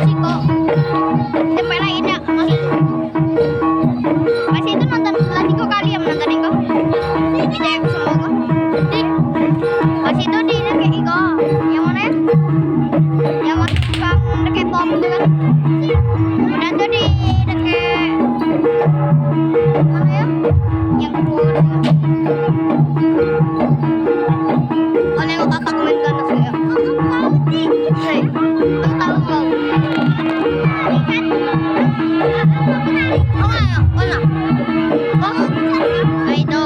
Ciko. Sampai lainnya masih. Masih itu nonton lagi kok kali yang menonton Iko. Kita yang semua kok. Di masih itu di kayak Iko. Yang mana ya? Yang bang deket bom itu kan. Udah tuh di deket mana ya? Yang kedua itu kan. Oh nengok kakak main ganas ya. Hei, aku tahu kau. Oh mana? Mana? Oh, ah, itu.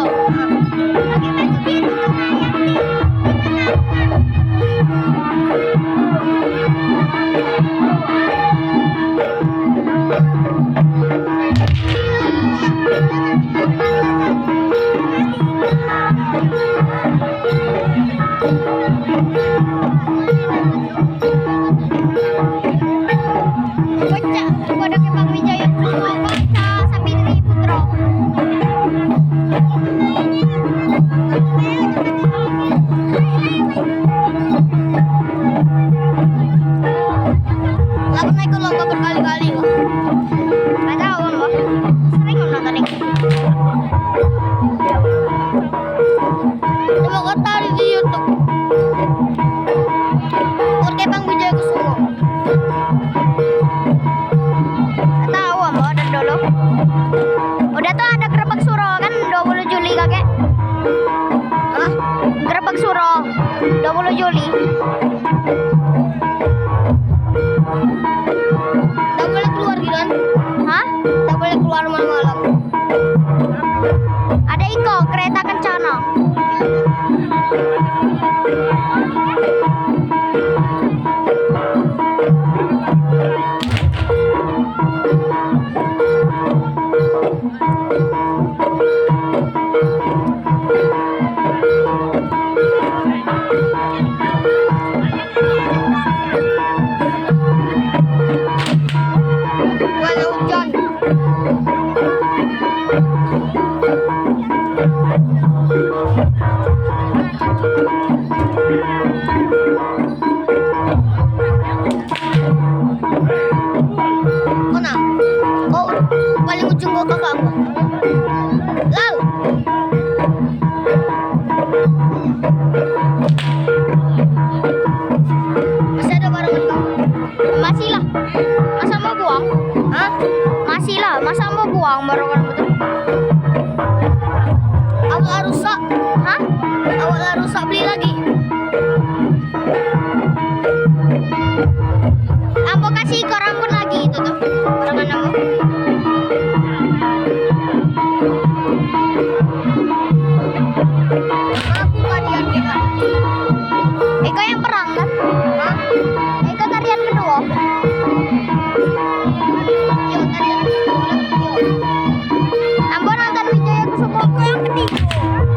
Bocah, pada ke Bang Wijaya Kusuma baca Sabitri Putro. Lagu naik ke lomba berkali-kali kok. Nggak tahu kok. Sering nonton ini. Coba kau tahu di YouTube. Oke Bang Wijaya Kusuma. Tahu Mbak dan dulu. Udah tuh ada Gerebek Suro kan 20 Juli kakek. Hah? Gerebek Suro 20 Juli. Tak boleh keluar gitu kan? Hah? Tak boleh keluar malam-malam. Ada Iko kereta kencana. Walau hujan. Mana? Oh, paling ujung gua kakak aku. Lau. Masih ada barangan kau? Masih lah. Masa mau buang? Hah? Masih lah. Masa mau buang barangan betul? Awak rusak. Hah? Awak rusak beli lagi. Ambo kasih ke rambut lagi itu tuh. Barangan ambo. Aku tarian kan. Eko yang perang kan? Hah? Eko tarian kedua. Yuk tarian kedua. Yuk. Ambo nonton Wijaya Kusuma. Eko yang ketiga.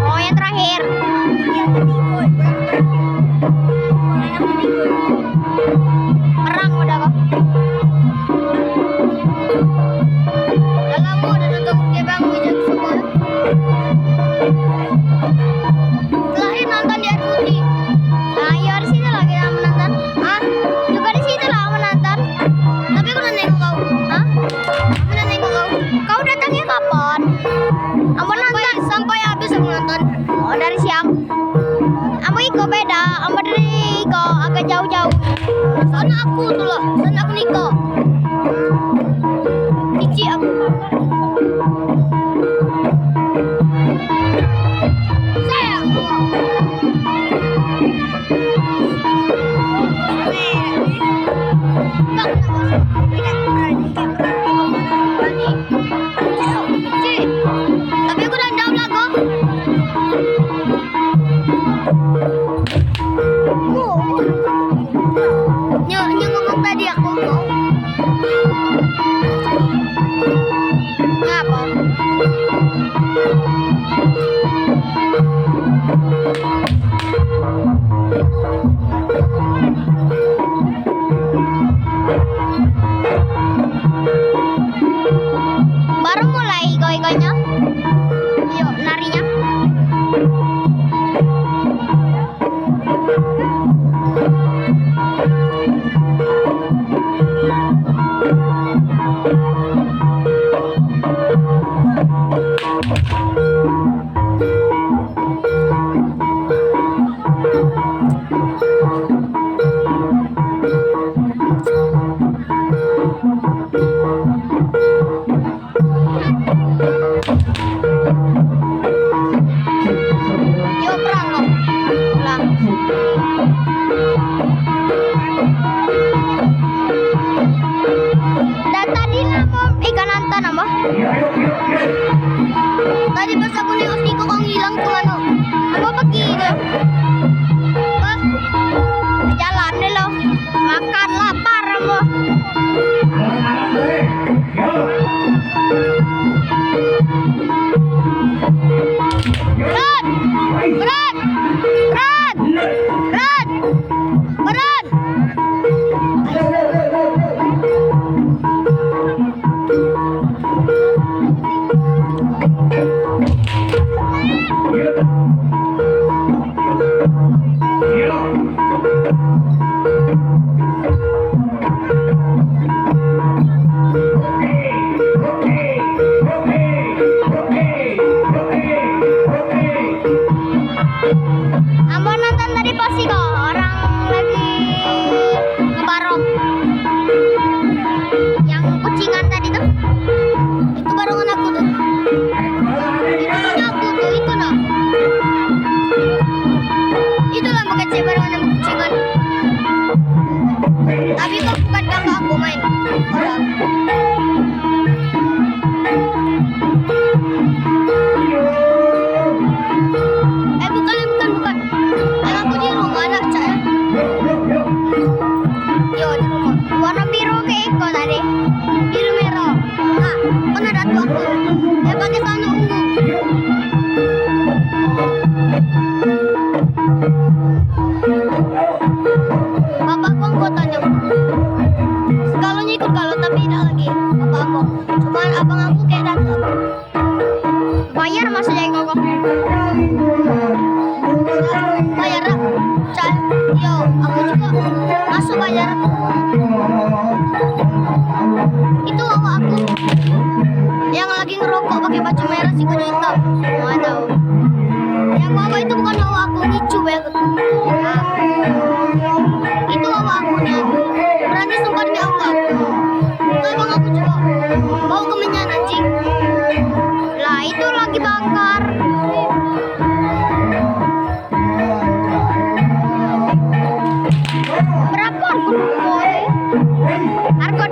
Oh yang terakhir. Yang ketiga. Yang ketiga. Perang udah kok. Lama udah nonton Bang Wijaya Kusuma. Terakhir nonton di RUD. Nah, iya di sini lah kita menonton. Ah, juga di situ lah menonton. Tapi aku udah nengok kau. Hah? Aku udah nengok kau. Kau datangnya kapan? Aku nonton sampai habis aku nonton. Oh, dari siang. Aku Iko beda. Aku dari Iko agak jauh-jauh. Sana aku tuh lah. Sana aku Niko. Cici aku. Sayang. Tapi aku udah jauh lah kok. Nyo ngomong tadi aku kok. Ngapa? Baru mulai goy-goynya. Yuk, narinya. Berat! Berat! Berat! Berat! Berat! Ambo nonton tadi pasti kok orang lagi ngebarok. Yang kucingan tadi tuh. Itu barengan aku tuh. Itu punya aku tuh, itu nah. Itu lah makanya barengan sama kucingan. Tapi kok bukan kakak aku main. Orang. Bukan. Yang aku di rumah anak saya. Yo di rumah. Warna biru kayak Eko tadi. Biru merah. Nah, kan ada tuh aku. Dia pakai tanda ungu. Bapakku anggotanya. Segalanya ikut kalau tapi tidak lagi. Bapak aku. Cuman abang aku kayak datang. Bayar masa jadi ngomong. Bayar yo aku juga masuk bayar itu bawa aku yang lagi ngerokok pakai baju merah sih kudu hitam mau tahu yang bawa itu bukan bawa aku ngicu ya nah, itu bawa aku nih berani sumpah demi Allah itu emang aku juga bawa kemenyan anjing lah itu lagi bakar. Berapa harga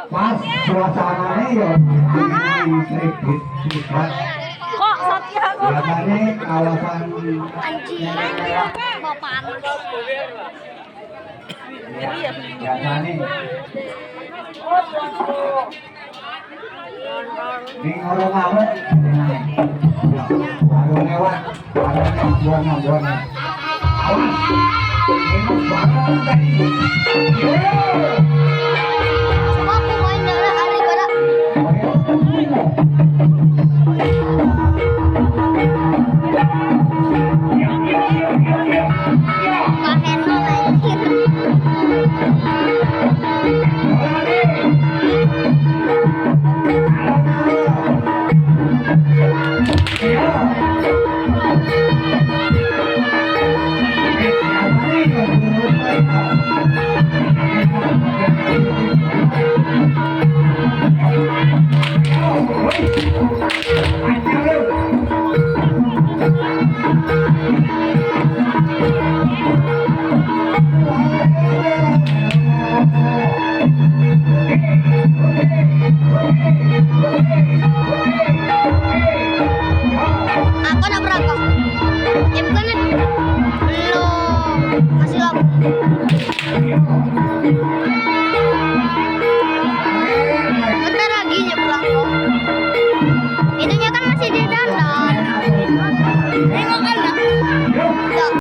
pas suasananya ya sedikit Kok Satya kok? biasanya kawasan Anjing. Bapak biasanya di ngorong apa baru lewat ada buang awas ini banget tadi